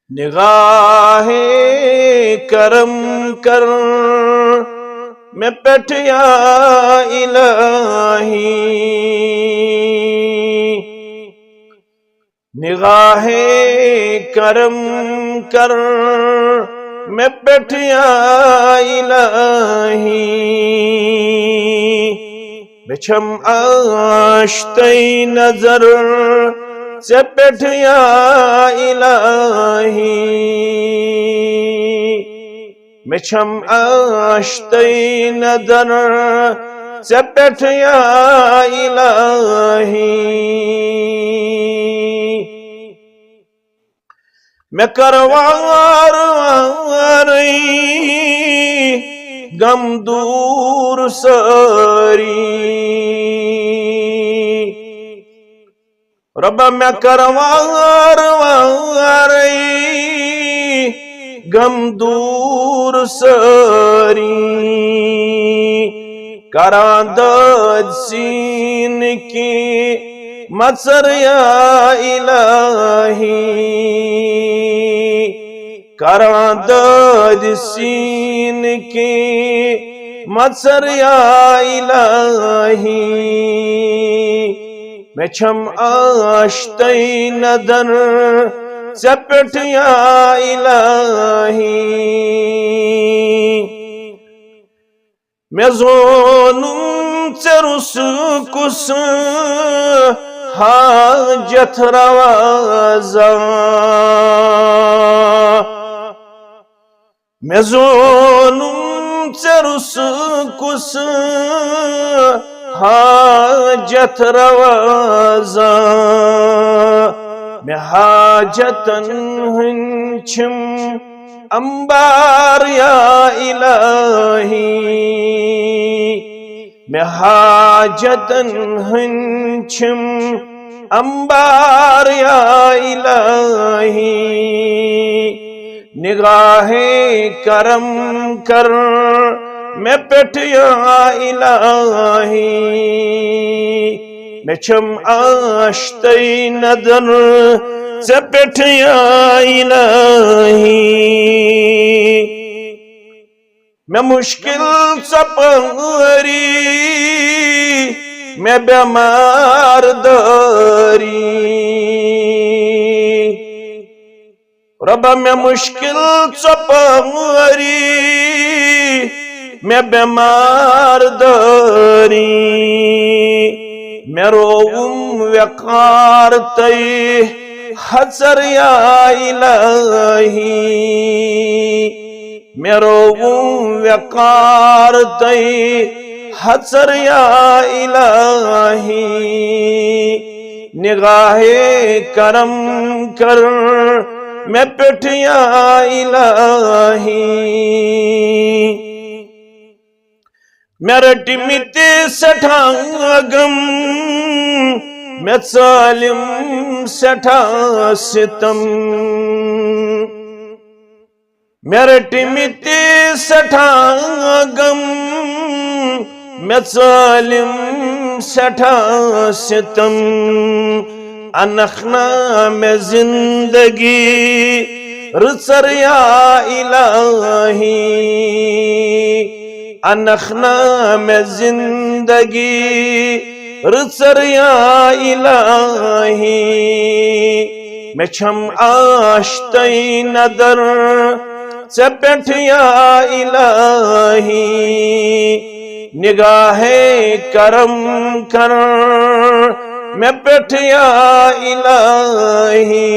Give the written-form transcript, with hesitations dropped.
نگاہ کرم کر میں پٹھ یا الہی، نگاہ کرم کر میں پٹھ یا الہی، بچھم آشتئی نظر سے پٹھ یا الہی، بچھم آشتئی نظر سے پٹھ یا الہی، میں کروار واری غم دور ساری، رب میں کروار واری غم دور ساری، کران داد سین کی مصر یا الہی، کران داد سین کی مصر یا الہی، میں چھم آشتئی ندر سے پٹھ یا الہی، میں زونم سے رس کس حاجت روازا، میں زونم سے رس کس حاجت روازا، میں حاجتن ہنچم انبار یا الہی، میں حاجتن ہنچم انبار یا الہی، نگاہ کرم کر میں پٹھ یا الہی، میں چھم آشتئی ندر سے پٹھ یا الہی، میں مشکل سپاری میں بیمار داری، رب میں مشکل سپاری میں بیمار داری، میں روم وقار تی حسر یا الہی، میں روم وقار تی حسر یا الہی، نگاہ کرم کر میں پٹھ یا الہی، میں رٹمت سٹھا غم میں ظالم سٹھا ستم، میں رٹمت سٹھا غم میں ظالم سٹھا ستم، انخنا میں زندگی رسر یا الہی، انخنا میں زندگی رسر یا الہی، میں چھم آشتئی ندر سے پٹھ یا الہی، نگاہ کرم کر میں پٹھ یا الہی۔